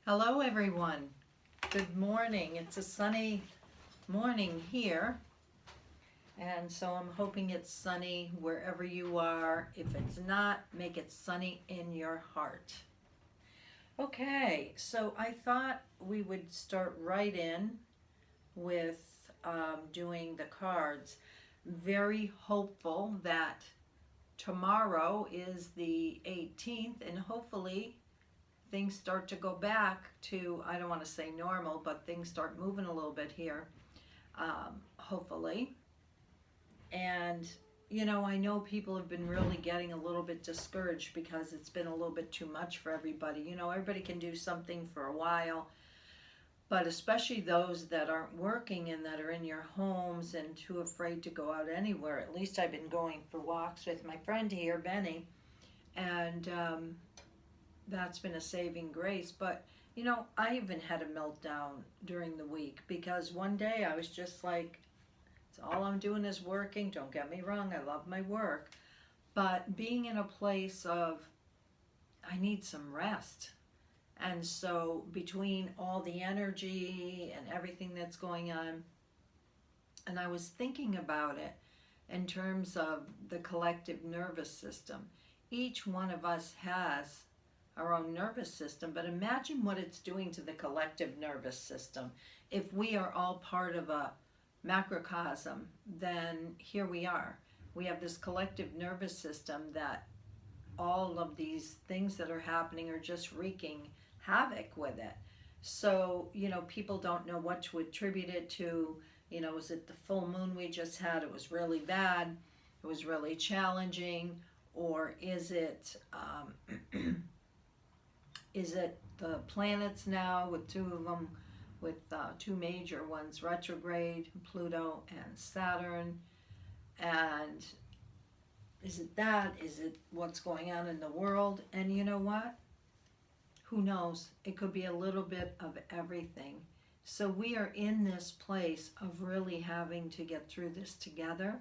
Hello, everyone. Good morning. It's a sunny morning here, and so I'm hoping it's sunny wherever you are. If it's not, make it sunny in your heart. Okay, so I thought we would start right in with doing the cards. Very hopeful that tomorrow is the 18th, and hopefully things start to go back to, I don't want to say normal, but things start moving a little bit here, hopefully. And, I know people have been really getting a little bit discouraged because it's been a little bit too much for everybody. Everybody can do something for a while, but especially those that aren't working and that are in your homes and too afraid to go out anywhere. At least I've been going for walks with my friend here, Benny, and that's been a saving grace. But I even had a meltdown during the week because one day I was just like, it's all I'm doing is working. Don't get me wrong, I love my work, but being in a place of, I need some rest. And so between all the energy and everything that's going on, and I was thinking about it in terms of the collective nervous system. Each one of us has our own nervous system, but imagine what it's doing to the collective nervous system. If we are all part of a macrocosm, then here we are. We have this collective nervous system that all of these things that are happening are just wreaking havoc with it. So, people don't know what to attribute it to. Is it the full moon we just had? It was really bad. It was really challenging. Or is it is it the planets now with two of them, with two major ones, retrograde, Pluto and Saturn? And is it that? Is it what's going on in the world? And you know what? Who knows? It could be a little bit of everything. So we are in this place of really having to get through this together.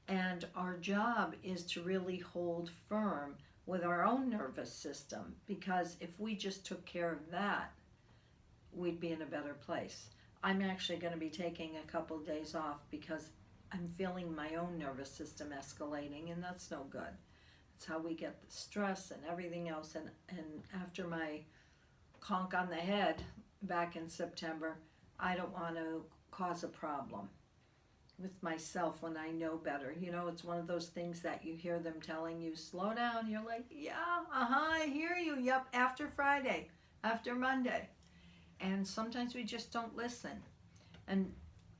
And our job is to really hold firm with our own nervous system, because if we just took care of that, we'd be in a better place. I'm actually going to be taking a couple of days off because I'm feeling my own nervous system escalating, and that's no good. It's how we get the stress and everything else. And after my conk on the head back in September, I don't want to cause a problem with myself when I know better. It's one of those things that you hear them telling you, slow down. You're like, yeah, I hear you. Yep, after Friday, after Monday. And sometimes we just don't listen. And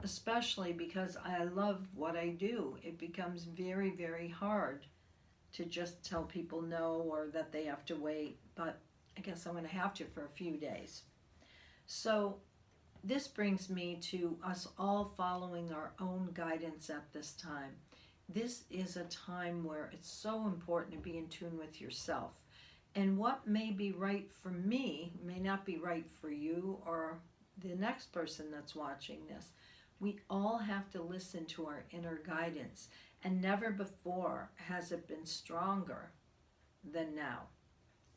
especially because I love what I do, it becomes very, very hard to just tell people no or that they have to wait. But I guess I'm going to have to for a few days. So this brings me to us all following our own guidance at this time. This is a time where it's so important to be in tune with yourself. And what may be right for me may not be right for you or the next person that's watching this. We all have to listen to our inner guidance. And never before has it been stronger than now.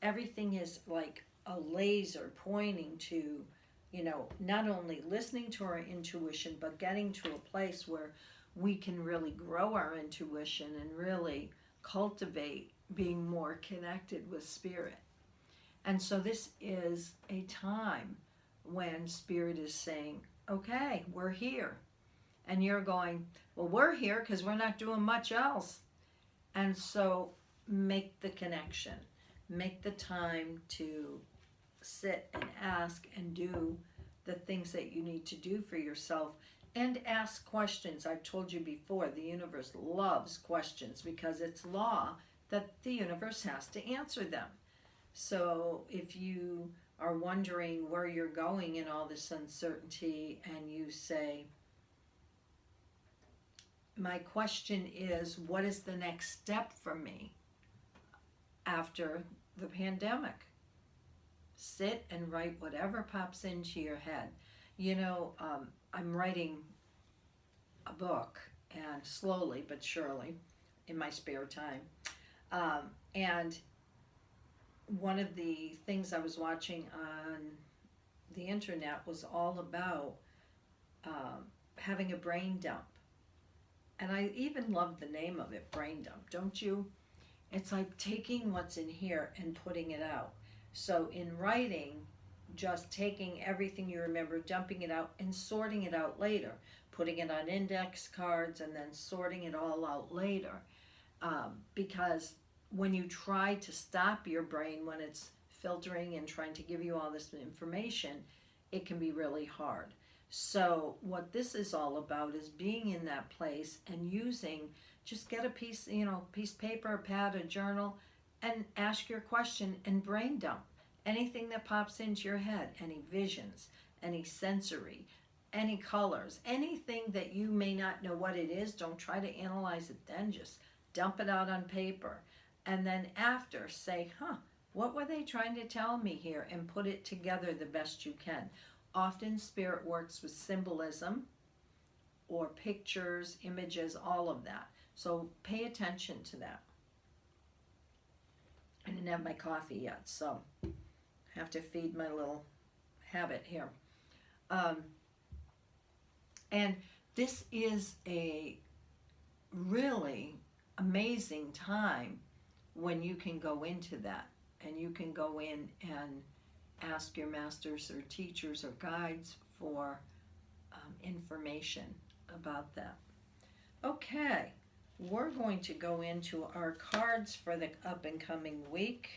Everything is like a laser pointing to, not only listening to our intuition, but getting to a place where we can really grow our intuition and really cultivate being more connected with spirit. And so this is a time when spirit is saying, okay, we're here. And you're going, well, we're here because we're not doing much else. And so make the connection. Make the time to sit and ask and do the things that you need to do for yourself, and ask questions. I've told you before, the universe loves questions because it's law that the universe has to answer them. So if you are wondering where you're going in all this uncertainty and you say, my question is, what is the next step for me after the pandemic? Sit and write whatever pops into your head. I'm writing a book, and slowly but surely, in my spare time. And one of the things I was watching on the internet was all about having a brain dump. And I even love the name of it, brain dump, don't you? It's like taking what's in here and putting it out. So in writing, just taking everything you remember, dumping it out, and sorting it out later, putting it on index cards, and then sorting it all out later. Because when you try to stop your brain when it's filtering and trying to give you all this information, it can be really hard. So what this is all about is being in that place and using, just get a piece, piece of paper, a pad, a journal, and ask your question and brain dump anything that pops into your head, any visions, any sensory, any colors, anything that you may not know what it is. Don't try to analyze it then, just dump it out on paper. And then after, say, what were they trying to tell me here? And put it together the best you can. Often spirit works with symbolism or pictures, images, all of that. So pay attention to that. I didn't have my coffee yet, so I have to feed my little habit here. And this is a really amazing time when you can go into that, and you can go in and ask your masters or teachers or guides for information about that. Okay, we're going to go into our cards for the up and coming week.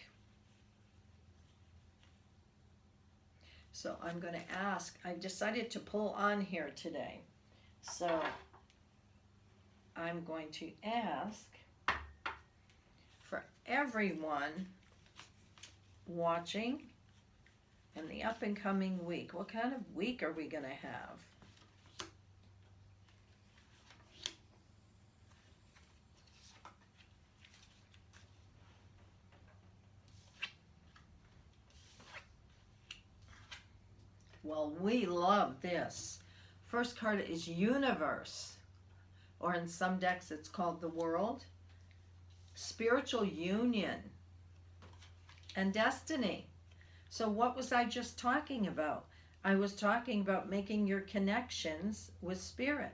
So I'm going to ask, I decided to pull on here today. So I'm going to ask for everyone watching in the up and coming week. What kind of week are we going to have? Well, we love this. First card is Universe, or in some decks it's called the World, Spiritual Union, and Destiny. So what was I just talking about? I was talking about making your connections with spirit.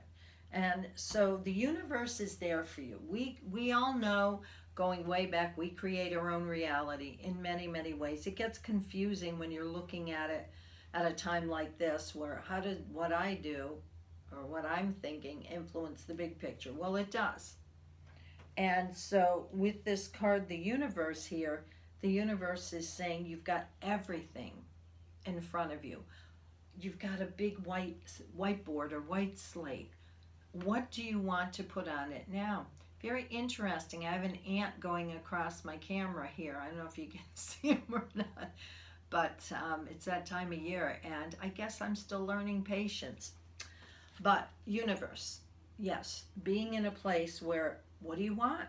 And so the universe is there for you. We all know, going way back, we create our own reality in many, many ways. It gets confusing when you're looking at it at a time like this, where how did what I do or what I'm thinking influence the big picture? Well, it does. And so with this card, the universe here, the universe is saying you've got everything in front of you. You've got a big whiteboard or white slate. What do you want to put on it now? Very interesting. I have an ant going across my camera here. I don't know if you can see him or not, but it's that time of year, and I guess I'm still learning patience. But universe, yes, being in a place where, what do you want?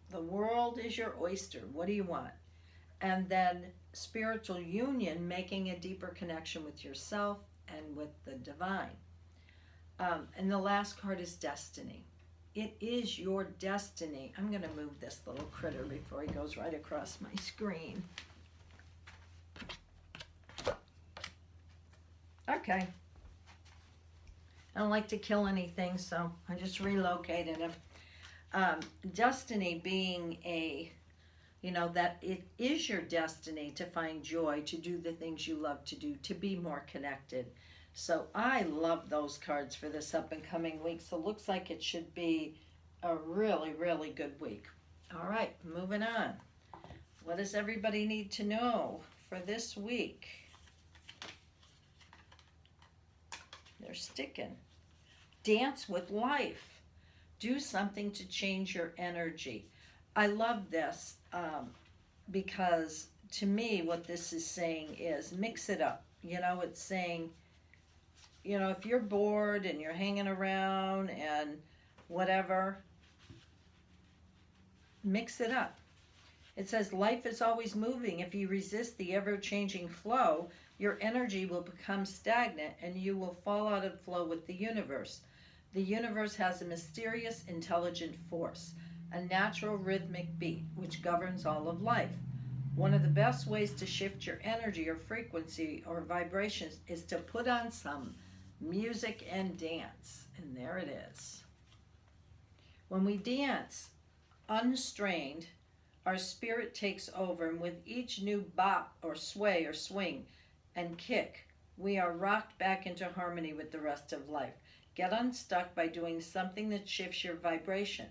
The world is your oyster. What do you want? And then spiritual union, making a deeper connection with yourself and with the divine. And the last card is destiny. It is your destiny. I'm going to move this little critter before he goes right across my screen. Okay. I don't like to kill anything, so I just relocated him. Destiny being that it is your destiny to find joy, to do the things you love to do, to be more connected. So I love those cards for this up and coming week. So it looks like it should be a really, really good week. All right, moving on. What does everybody need to know for this week? They're sticking. Dance with life. Do something to change your energy. I love this because to me what this is saying is mix it up. It's saying, if you're bored and you're hanging around and whatever, mix it up. It says life is always moving. If you resist the ever-changing flow, your energy will become stagnant and you will fall out of flow with the universe. The universe has a mysterious, intelligent force, a natural rhythmic beat which governs all of life. One of the best ways to shift your energy or frequency or vibrations is to put on some music and dance. And there it is. When we dance unstrained, our spirit takes over, and with each new bop or sway or swing and kick, we are rocked back into harmony with the rest of life. Get unstuck by doing something that shifts your vibration.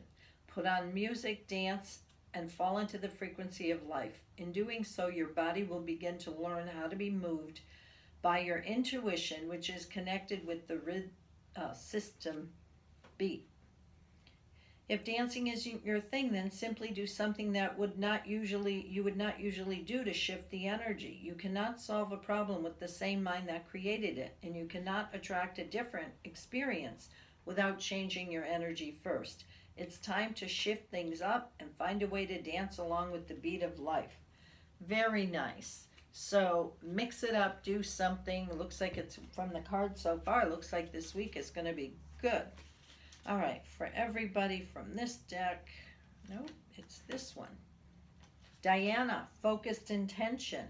Put on music, dance, and fall into the frequency of life. In doing so, your body will begin to learn how to be moved by your intuition, which is connected with the system beat. If dancing isn't your thing, then simply do something that you would not usually do to shift the energy. You cannot solve a problem with the same mind that created it, and you cannot attract a different experience without changing your energy first. It's time to shift things up and find a way to dance along with the beat of life. Very nice. So mix it up, do something. It looks like it's from the card so far. It looks like this week is going to be good. All right, for everybody from this deck, nope, it's this one. Diana, focused intention.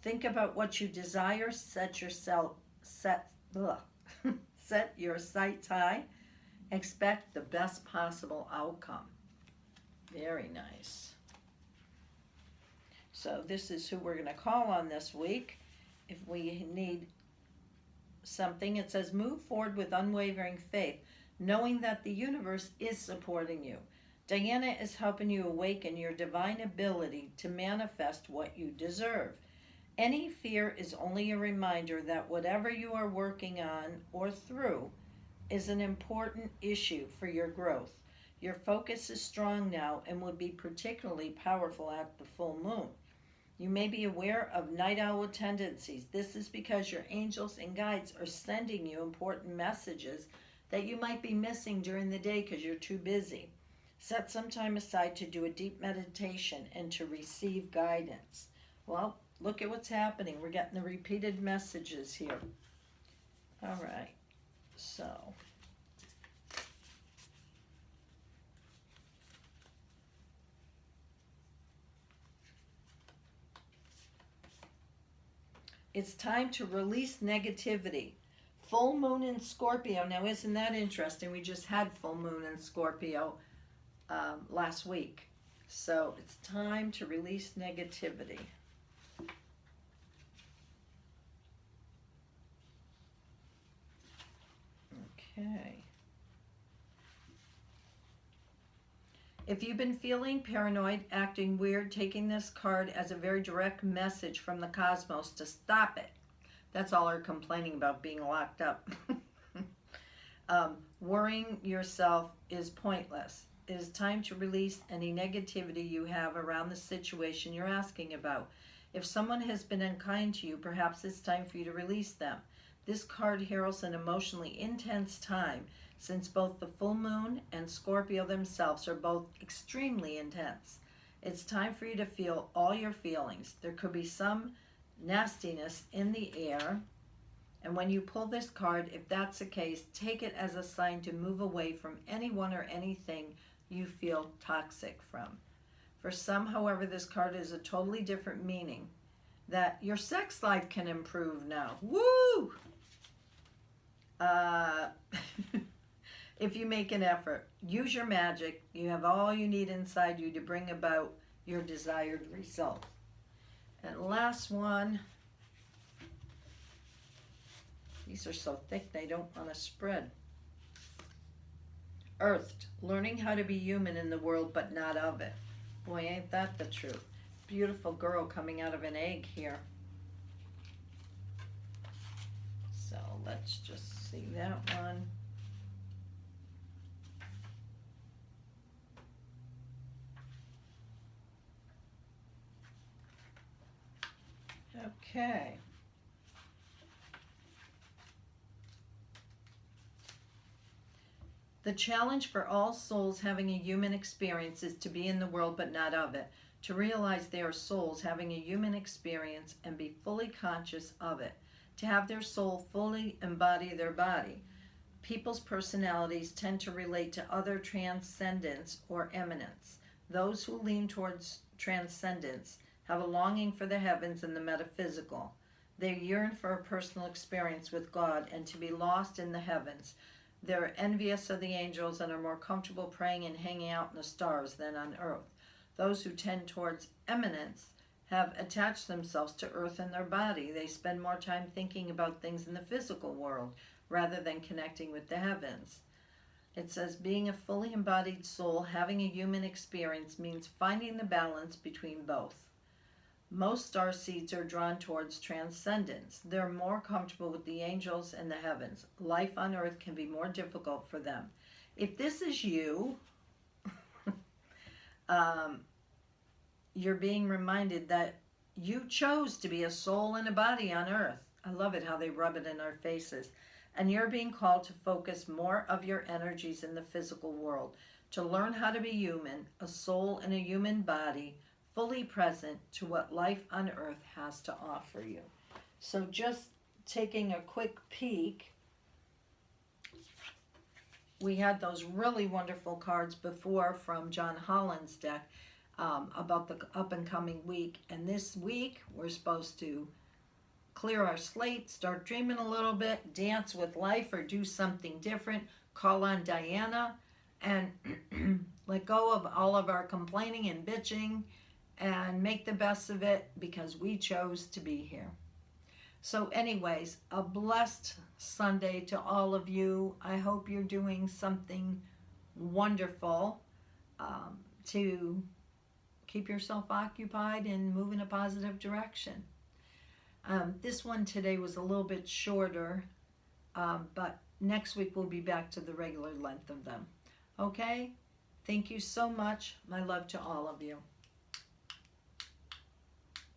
Think about what you desire, set your sights high. Expect the best possible outcome. Very nice. So this is who we're going to call on this week. If we need something, it says move forward with unwavering faith, knowing that the universe is supporting you. Diana is helping you awaken your divine ability to manifest what you deserve. Any fear is only a reminder that whatever you are working on or through is an important issue for your growth. Your focus is strong now and would be particularly powerful at the full moon. You may be aware of night owl tendencies. This is because your angels and guides are sending you important messages that you might be missing during the day because you're too busy. Set some time aside to do a deep meditation and to receive guidance. Well, look at what's happening. We're getting the repeated messages here. All right, so it's time to release negativity. Full moon in Scorpio. Now, isn't that interesting? We just had full moon in Scorpio last week. So it's time to release negativity. Okay. If you've been feeling paranoid, acting weird, taking this card as a very direct message from the cosmos to stop it. That's all they're complaining about, being locked up. Worrying yourself is pointless. It is time to release any negativity you have around the situation you're asking about. If someone has been unkind to you, perhaps it's time for you to release them. This card heralds an emotionally intense time, since both the full moon and Scorpio themselves are both extremely intense. It's time for you to feel all your feelings. There could be some nastiness in the air, and when you pull this card, if that's the case, take it as a sign to move away from anyone or anything you feel toxic from. For some, however, this card is a totally different meaning, that your sex life can improve now. Woo! If you make an effort, use your magic. You have all you need inside you to bring about your desired result. And last one, these are so thick they don't want to spread. Earthed, learning how to be human in the world but not of it. Boy, ain't that the truth. Beautiful girl coming out of an egg here. So let's just see that one. Okay. The challenge for all souls having a human experience is to be in the world but not of it, to realize they are souls having a human experience and be fully conscious of it, to have their soul fully embody their body. People's personalities tend to relate to other transcendence or eminence. Those who lean towards transcendence have a longing for the heavens and the metaphysical. They yearn for a personal experience with God and to be lost in the heavens. They're envious of the angels and are more comfortable praying and hanging out in the stars than on earth. Those who tend towards eminence have attached themselves to earth and their body. They spend more time thinking about things in the physical world rather than connecting with the heavens. It says, being a fully embodied soul, having a human experience means finding the balance between both. Most starseeds are drawn towards transcendence. They're more comfortable with the angels and the heavens. Life on earth can be more difficult for them. If this is you, you're being reminded that you chose to be a soul and a body on earth. I love it how they rub it in our faces. And you're being called to focus more of your energies in the physical world, to learn how to be human, a soul in a human body, fully present to what life on earth has to offer you. So just taking a quick peek, we had those really wonderful cards before from John Holland's deck about the up and coming week. And this week we're supposed to clear our slate, start dreaming a little bit, dance with life or do something different, call on Diana, and let go of all of our complaining and bitching and make the best of it because we chose to be here. So anyways, a blessed Sunday to all of you. I hope you're doing something wonderful to keep yourself occupied and move in a positive direction. This one today was a little bit shorter, but next week we'll be back to the regular length of them. Okay? Thank you so much. My love to all of you.